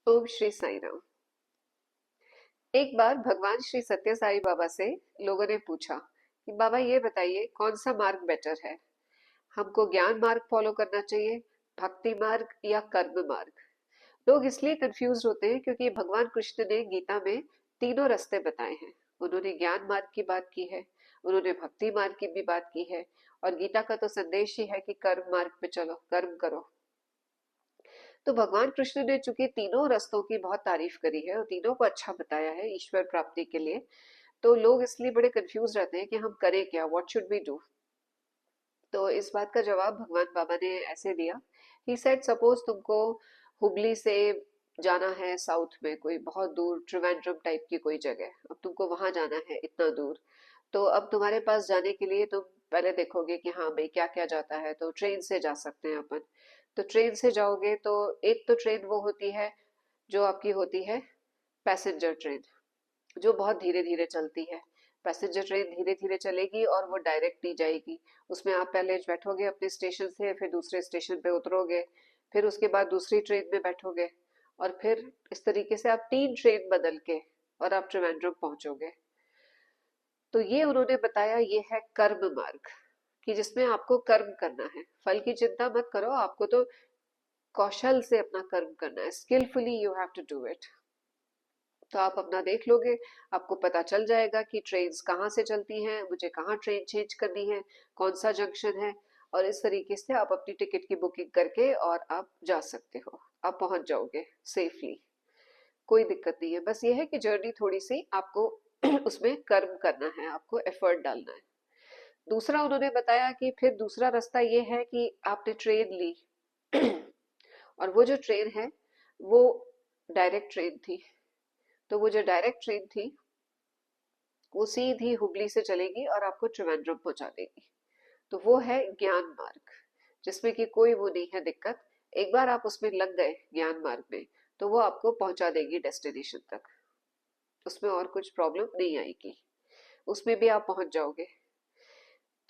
ओम श्री साई राम। एक बार भगवान श्री सत्य साई बाबा से लोगों ने पूछा कि बाबा ये बताइए कौन सा मार्ग बेटर है। हमको ज्ञान मार्ग फॉलो करना चाहिए, भक्ति मार्ग या कर्म मार्ग। लोग इसलिए कंफ्यूज होते हैं क्योंकि भगवान कृष्ण ने गीता में तीनों रास्ते बताए हैं। उन्होंने ज्ञान मार्ग की बात की है, उन्होंने भक्ति मार्ग की भी बात की है, और गीता का तो संदेश ही है कि कर्म मार्ग पे चलो, कर्म करो। तो भगवान कृष्ण ने चूंकि तीनों रास्तों की बहुत तारीफ करी है और तीनों को अच्छा बताया है ईश्वर प्राप्ति के लिए, तो लोग इसलिए बड़े कंफ्यूज रहते हैं कि हम करें क्या, व्हाट शुड वी डू। तो इस बात का जवाब भगवान बाबा ने ऐसे दिया। ही सेड सपोज तुमको हुबली से जाना है साउथ में, कोई बहुत दूर त्रिवेंद्रम टाइप की कोई जगह, अब तुमको वहां जाना है इतना दूर। तो अब तुम्हारे पास जाने के लिए तुम पहले देखोगे कि हाँ भाई क्या क्या जाता है, तो ट्रेन से जा सकते हैं अपन। तो ट्रेन से जाओगे तो एक तो ट्रेन वो होती है जो आपकी होती है पैसेंजर ट्रेन, जो बहुत धीरे धीरे चलती है। पैसेंजर ट्रेन धीरे धीरे चलेगी और वो डायरेक्ट नहीं जाएगी। उसमें आप पहले बैठोगे अपने स्टेशन से, फिर दूसरे स्टेशन पे उतरोगे, फिर उसके बाद दूसरी ट्रेन में बैठोगे, और फिर इस तरीके से आप तीन ट्रेन बदल के और आप त्रिवेंद्रम पहुंचोगे। तो ये उन्होंने बताया, ये है कर्म मार्ग, कि जिसमें आपको कर्म करना है। फल की चिंता मत करो, आपको तो कौशल से अपना कर्म करना है, skilfully you have to do it. तो आप अपना देख लोगे, आपको पता चल जाएगा कि ट्रेन्स कहाँ से चलती हैं, मुझे कहाँ ट्रेन चेंज करनी है, कौन सा जंक्शन है, और इस तरीके से आप अपनी टिकट की बुकिंग करके और आप जा सकते हो, आप पहुंच जाओगे सेफली। कोई दिक्कत नहीं है, बस ये है कि जर्नी थोड़ी सी आपको उसमें कर्म करना है, आपको एफर्ट डालना है। दूसरा उन्होंने बताया कि फिर दूसरा रास्ता ये है कि आपने ट्रेन ली और वो जो ट्रेन है वो डायरेक्ट ट्रेन थी। तो वो जो डायरेक्ट ट्रेन थी वो सीधी हुबली से चलेगी और आपको त्रिवेंद्रम पहुंचा देगी। तो वो है ज्ञान मार्ग, जिसमें कि कोई वो नहीं है दिक्कत। एक बार आप उसमें लग गए ज्ञान मार्ग में, तो वो आपको पहुंचा देगी डेस्टिनेशन तक, उसमें और कुछ प्रॉब्लम नहीं आएगी, उसमें भी आप पहुंच जाओगे।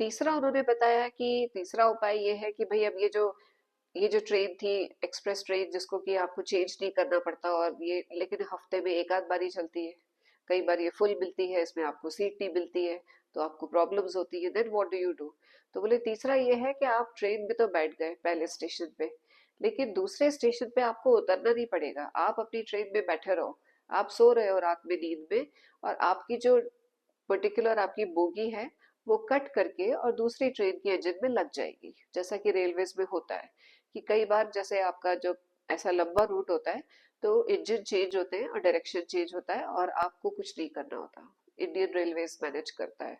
तीसरा उन्होंने बताया कि तीसरा उपाय ये है कि भाई अब ये जो ट्रेन थी, एक्सप्रेस ट्रेन, जिसको कि आपको चेंज नहीं करना पड़ता, और ये लेकिन हफ्ते में एक आध बार ही चलती है, कई बार ये फुल मिलती है, इसमें आपको सीट नहीं मिलती है, तो आपको प्रॉब्लम्स होती है, then what do you do. तो बोले तीसरा ये है कि आप ट्रेन में तो बैठ गए पहले स्टेशन पे, लेकिन दूसरे स्टेशन पे आपको उतरना नहीं पड़ेगा, आप अपनी ट्रेन में बैठे रहो। आप सो रहे हो रात में नींद में, और आपकी जो पर्टिकुलर आपकी बोगी है वो कट करके और दूसरी ट्रेन की इंजन में लग जाएगी, जैसा कि रेलवेज में होता है कि कई बार जैसे आपका जो ऐसा लंबा रूट होता है, तो इंजन चेंज होते हैं और डायरेक्शन चेंज होता है और आपको कुछ नहीं करना होता, इंडियन रेलवेज मैनेज करता है।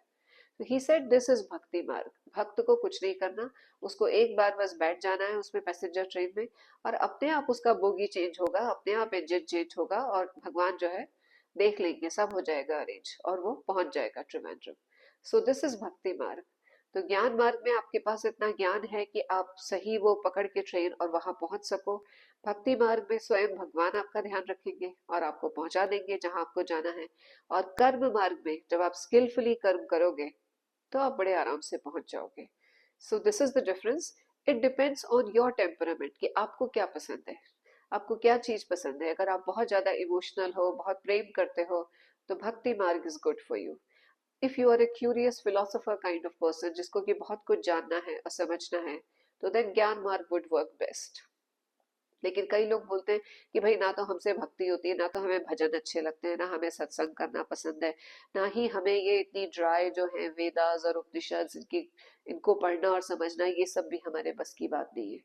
तो ही सेड दिस इज भक्ति मार्ग, भक्त को कुछ नहीं करना, उसको एक बार बस बैठ जाना है उसमें पैसेंजर ट्रेन में, और अपने आप उसका बोगी चेंज होगा, अपने आप इंजन चेंज होगा, और भगवान जो है देख लेंगे, सब हो जाएगा अरेंज और वो पहुंच जाएगा त्रिवेंद्रम। सो दिस इज भक्ति मार्ग। तो ज्ञान मार्ग में आपके पास इतना ज्ञान है कि आप सही वो पकड़ के ट्रेन और वहां पहुंच सको। भक्ति मार्ग में स्वयं भगवान आपका ध्यान रखेंगे और आपको पहुंचा देंगे जहां आपको जाना है। और कर्म मार्ग में जब आप स्किलफुली कर्म करोगे तो आप बड़े आराम से पहुंच जाओगे। So this is the difference. It depends on your temperament कि आपको क्या पसंद है, आपको क्या चीज पसंद है। अगर आप बहुत ज्यादा इमोशनल हो, बहुत प्रेम करते हो, तो bhakti marg is good for you. If you are a curious philosopher kind of person, जिसको कि बहुत कुछ जानना है और समझना है, तो देन ज्ञान मार्ग वुड वर्क बेस्ट। लेकिन कई लोग बोलते हैं कि भाई ना तो हमसे भक्ति होती है, ना तो हमें भजन अच्छे लगते हैं, ना हमें सत्संग करना पसंद है, ना ही हमें ये इतनी ड्राई जो है वेदास और उपनिषद इनकी इनको पढ़ना और समझना, ये सब भी हमारे बस की बात नहीं है।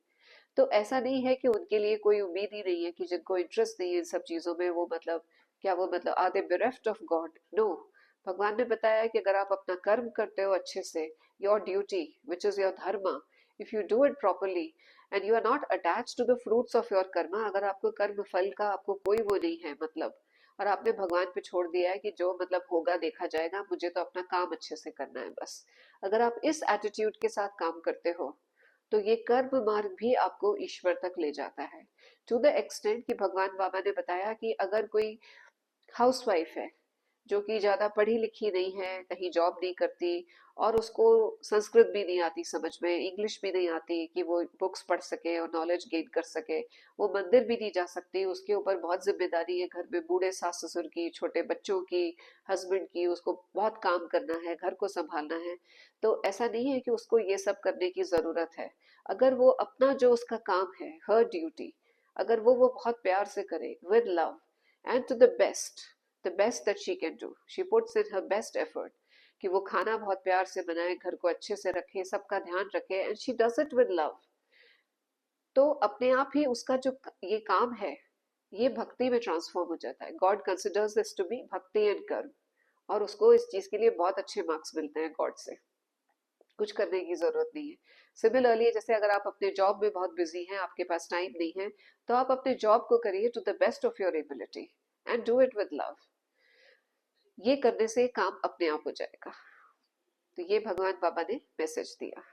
तो ऐसा नहीं है कि उनके लिए कोई उम्मीद ही नहीं है, कि जिनको इंटरेस्ट नहीं है इन सब चीजों में, वो मतलब क्या, वो मतलब are they bereft of God? No. भगवान ने बताया कि अगर आप अपना कर्म करते हो अच्छे से, your duty which is your dharma, if you do it properly and you are not attach to the fruits of your karma, अगर आपको कर्म फल का आपको कोई वो नहीं है मतलब, और आपने भगवान पे छोड़ दिया है कि जो मतलब होगा देखा जाएगा, मुझे तो अपना काम अच्छे से करना है बस, अगर आप इस एटीट्यूड के साथ काम करते हो, तो ये कर्म मार्ग भी आपको ईश्वर तक ले जाता है। टू द एक्सटेंट कि भगवान बाबा ने बताया कि अगर कोई हाउसवाइफ है, जो कि ज्यादा पढ़ी लिखी नहीं है, कहीं जॉब नहीं करती, और उसको संस्कृत भी नहीं आती समझ में, इंग्लिश भी नहीं आती कि वो बुक्स पढ़ सके और नॉलेज गेन कर सके, वो मंदिर भी नहीं जा सकती, उसके ऊपर बहुत जिम्मेदारी है घर में, बूढ़े सास ससुर की, छोटे बच्चों की, हस्बैंड की, उसको बहुत काम करना है, घर को संभालना है। तो ऐसा नहीं है कि उसको ये सब करने की जरूरत है। अगर वो अपना जो उसका काम है, हर ड्यूटी, अगर वो बहुत प्यार से करे, with love and to the best that she can do, she puts in her best effort, कि वो खाना बहुत प्यार से बनाए, घर को अच्छे से रखे, सबका ध्यान रखे, and she does it with love, तो अपने आप ही उसका जो ये काम है, ये भक्ति में ट्रांसफॉर्म हो जाता है। God considers this to be bhakti and karma, और उसको इस चीज के लिए बहुत अच्छे मार्क्स मिलते हैं गॉड से। कुछ करने की जरूरत नहीं है। सिमिलरली, जैसे अगर आप अपने जॉब में बहुत बिजी हैं, आपके पास टाइम नहीं है, तो आप अपने जॉब को करिए to the best of your ability and do it with love. ये करने से काम अपने आप हो जाएगा। तो ये भगवान बाबा ने मैसेज दिया।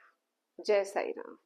जय साई राम।